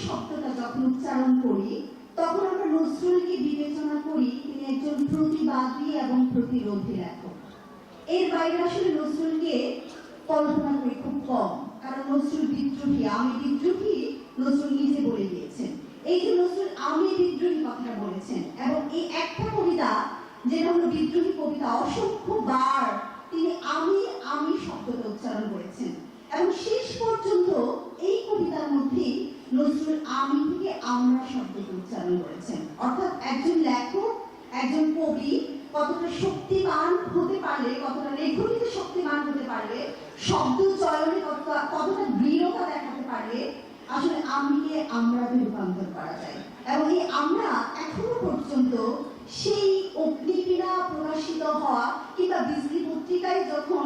শব্দটা যখন উচ্চারণ করি তখন আমরা নজরুলকে বিবেচনা করি তিনি একজন প্রতিবাদী এবং প্রতিরোধী লেখক। এর বাইরে আসলে নজরুলকে কল্পনা করি খুব কম, কারণ নজরুল বিদ্রোহী, আমি বিদ্রোহী নজরুল নিজে বলে দিয়েছেন। এই যে নজরুল আমি বিদ্রোহী কথাটা বলেছেন এবং এই একটা কবিতা যেটা হলো বিদ্রোহী কবিতা, অসংখ্য বার তিনি আমি আমি শব্দটা উচ্চারণ করেছেন এবং শেষ পর্যন্ত এই কবিতার মধ্যে নজরুল আমি থেকে আমরা শব্দটা উচ্চারণ করেছেন। অর্থাৎ একজন লেখক, একজন কবি কতটা শক্তিমান হতে পারলে, কতটা লেখনীতে শক্তিমান হতে পারলে, শব্দ চয়নে কতটা দৃঢ়তা দেখাতে পারলে আসলে আমিকে আমরাতে রূপান্তর করা যায়। এবং এই আমরা এখনো পর্যন্ত সেই অগ্নিবীণা প্রকাশিত হওয়া কিংবা বিজলি পত্রিকায় যখন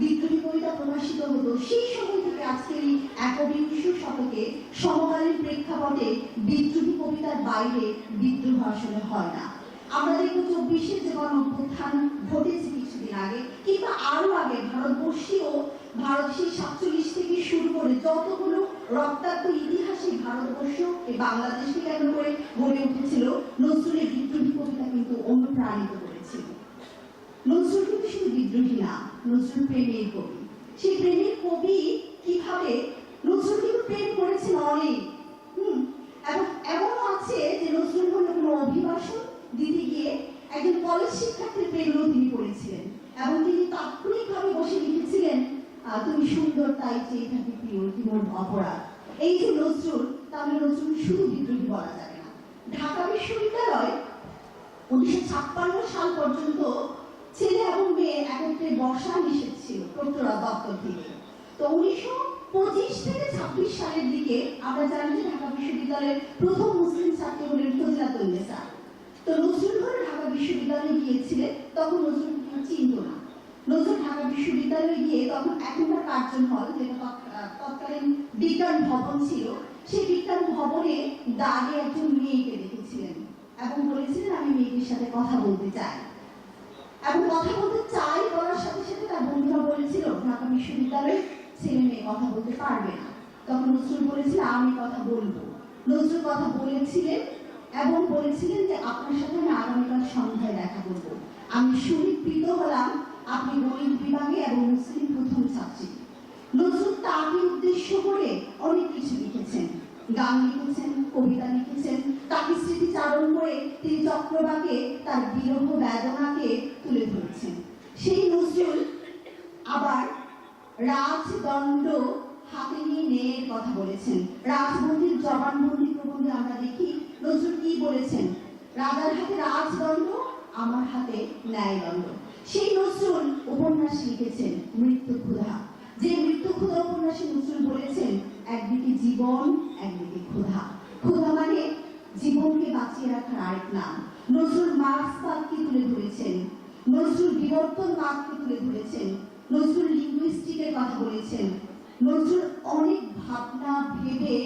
বিদ্রোহী কবিতা প্রকাশিত হতো সেই সময় থেকে আজকের এই একবিংশ শতকে সমকালীন প্রেক্ষাপটে বিদ্রোহী কবিতার বাইরে বিদ্রোহ আসলে হয় না। আমরা দেখব 24-এর যে গণঅভ্যুত্থান ঘটেছে কিছুদিন আগে কিংবা আরো আগে ভারতবর্ষীয় ভারতের 47 থেকে শুরু করে যতগুলো রক্তাক্ত ইতিহাসে ভারতবর্ষ এই বাংলাদেশকে কেন্দ্র করে গড়ে উঠেছিল, নজরুলের বিদ্রোহী কবিতা কিন্তু অনুপ্রাণিত করেছিল। নজরুল কিন্তু শুধু বিদ্রোহী না, নজরুল প্রেমের কবি। সেই প্রেমের কবি কিভাবে নজরুল কিন্তু প্রেম করেছেন অনেক, এবং এমনও আছে যে নজরুল হলো কোনো অভিবাসন দিতে গিয়ে একজন কলেজ শিক্ষার্থীর প্রেমেও তিনি করেছিলেন এবং তিনি তাৎক্ষণিকভাবে বসে লিখেছিলেন তুমি সুন্দর তাই চেয়ে থাকি প্রিয় কি মোর অপরাধ। এই যে নজরুল, তাহলে নজরুল শুধু বিদ্রোহী বলা যাবে না। ঢাকা বিশ্ববিদ্যালয় 1956 সাল পর্যন্ত ছেলে এবং মেয়ে একত্রে বসা নিষেধ ছিল প্রক্টর দপ্তর থেকে। তো 1925 থেকে 26 সালের দিকে আমরা জানি যে ঢাকা বিশ্ববিদ্যালয়ের প্রথম মুসলিম ছাত্রী হলেন ফজিলাতুন্নেসা। তো নজরুল যখন ঢাকা বিশ্ববিদ্যালয়ে গিয়েছিলেন তখন নজরুল চিনত না। নজরুল ঢাকা বিশ্ববিদ্যালয়ে গিয়ে তখন এখনকার কার্জন হল, যেটা তৎকালীন বিজ্ঞান ভবন ছিল, সেই বিজ্ঞান ভবনে দাঁড়িয়ে একজন মেয়েকে দেখেছিলেন এবং বলেছিলেন আমি মেয়েটির সাথে কথা বলতে চাই। এবং কথা বলতে চাই বলার সাথে সাথে তার বন্ধুরা বলেছিল ঢাকা বিশ্ববিদ্যালয়ে ছেলে মেয়ে কথা বলতে পারবে না। তখন নজরুল বলেছিল আমি কথা বলবো। নজরুল কথা বলেছিলেন এবং বলেছিলেন যে আপনার সাথে আমি আগামীকাল সন্ধ্যায় দেখা করবো। আমি সুনিকৃত হলাম আপনি গণিত বিভাগে এবং মুসলিম প্রথম ছাত্রী। নজরুল তাকে উদ্দেশ্য করে অনেক কিছু লিখেছেন, গান লিখেছেন, কবিতা লিখেছেন। তাকে স্মৃতিচারণ করে তিনি চক্রবাকে তার বিরহ বেদনাকে তুলে ধরেছেন। সেই নজরুল আবার রাজদণ্ড হাতে নিয়ে ন্যায়ের কথা বলেছেন। রাজবন্দির জবানবন্দি প্রবন্ধে আমরা দেখি নজরুল কি বলেছেন, রাজার হাতে রাজদণ্ড, আমার হাতে ন্যায়দণ্ড। সেই নজরুল উপন্যাস লিখেছেন মৃত্যু ক্ষুধা। যে মৃত্যু ক্ষুধা উপন্যাসে নজরুল বলেছেন একদিকে জীবন, একদিকে ক্ষুধা। ক্ষুধা মানে জীবনকে বাঁচিয়ে রাখার আরেক নাম। নজরুল মার্ক্সবাদকে তুলে ধরেছেন, নজরুল বিবর্তনবাদকে তুলে ধরেছেন, নজরুল লিঙ্গুইস্টিকের কথা বলেছেন। নজরুল অনেক ভাবনা ভেবে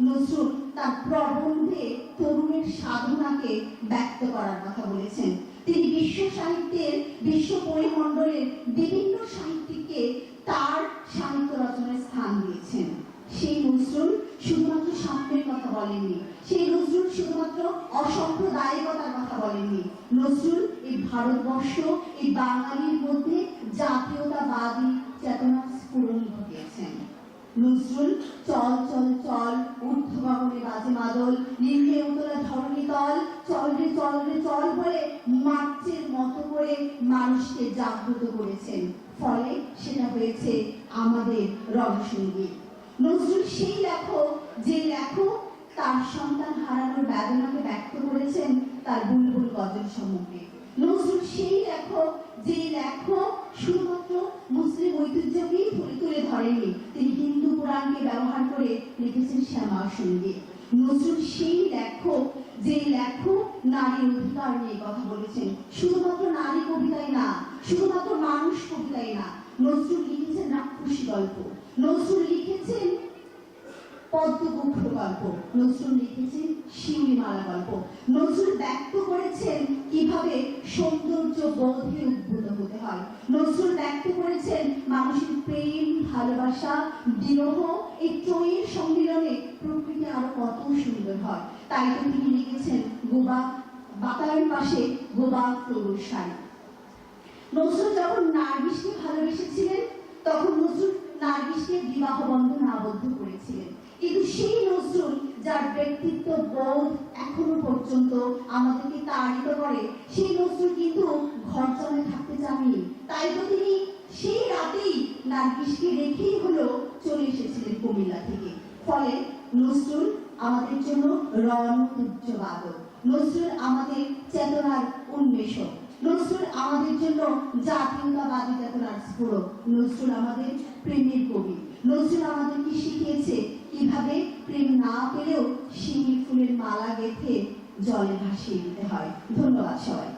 নজরুল তার প্রবন্ধে তরুণের সাধনাকে ব্যক্ত করার কথা বলেছেন। তিনি বিশ্ব সাহিত্যের, বিশ্ব পরিমণ্ডলের বিভিন্ন সাহিত্যিককে তার সাহিত্য রচনায় স্থান দিয়েছেন। সেই নজরুল শুধুমাত্র সাম্যের কথা বলেননি, সেই নজরুল শুধুমাত্র অসাম্প্রদায়িকতার কথা বলেননি। নজরুল এই ভারতবর্ষ, এই বাঙালির মধ্যে জাতীয়তাবাদী চেতনা স্ফুরণ ঘটিয়েছেন। নজরুল চল চল চল ঊর্ধ্ব গগনে বাজে মাদল, নিম্নে উতলা ধরণী তল, চল রে চল রে চল বলে মার্চের মতো করে মানুষকে জাগ্রত করেছেন। ফলে সেটা হয়েছে আমাদের রণসঙ্গীত। নজরুল সেই লেখক যে লেখক তার সন্তান হারানোর বেদনাকে ব্যক্ত করেছেন তার বুলবুল গজল সমূহে। নজরুল সেই লেখক যে লেখক শুধুমাত্র মুসলিম ঐতিহ্যকেই তুলে ধরেননি, তিনি হিন্দু পুরাণকে ব্যবহার করে লিখেছেন শ্যামা সঙ্গীত। নজরুল সেই লেখক যে লেখক নারীর অধিকার নিয়ে কথা বলেছেন, শুধুমাত্র নারী কবিতাই না, শুধুমাত্র মানুষ কবিতাই না। নজরুল লিখেছেন রাক্ষসী গল্প, নজরুল লিখেছেন পদ্মগুচ্ছ গল্প, নজরুল লিখেছেন শিউলিমালা গল্প। নজরুল ব্যক্ত করেছেন কিভাবে সৌন্দর্য বোধে উদ্ভূত হতে হয়। নজরুল ব্যক্ত করেছেন মানুষের প্রেম, ভালোবাসা, বিরহ, এই ত্রয়ীর সম্মিলনে প্রকৃতি আরো কত সুন্দর হয়। তাই তো তিনি লিখেছেন গোবা বাতায়ন পাশে গোবা প্রভুর শাড়ি। নজরুল যখন নার্গিসকে ভালোবেসেছিলেন তখন নজরুল নার্গিসকে বিবাহ বন্ধনে আবদ্ধ করেছিলেন, কিন্তু সেই নজরুল যার ব্যক্তিত্ব বোধ এখনো পর্যন্ত আমাদেরকে তাড়িত করে, সেই নজরুল কিন্তু ঘর জমে থাকতে চাননি। তাই তো তিনি সেই রাতেই নার্গিসকে রেখেই হলো চলে এসেছিলেন কুমিল্লা থেকে। ফলে নজরুল আমাদের জন্য রণতুচ্ছবাদক, নজরুল আমাদের চেতনার উন্মেষক, নজরুল আমাদের জন্য জাতীয়তাবাদী চেতনার স্ফুরক, নজরুল আমাদের প্রেমের কবি। নজরুল আমাদেরকে শিখিয়েছে কিভাবে প্রেম না পেলেও শিউলি ফুলের মালা গেঁথে জলে ভাসিয়ে দিতে হয়। ধন্যবাদ সবাই।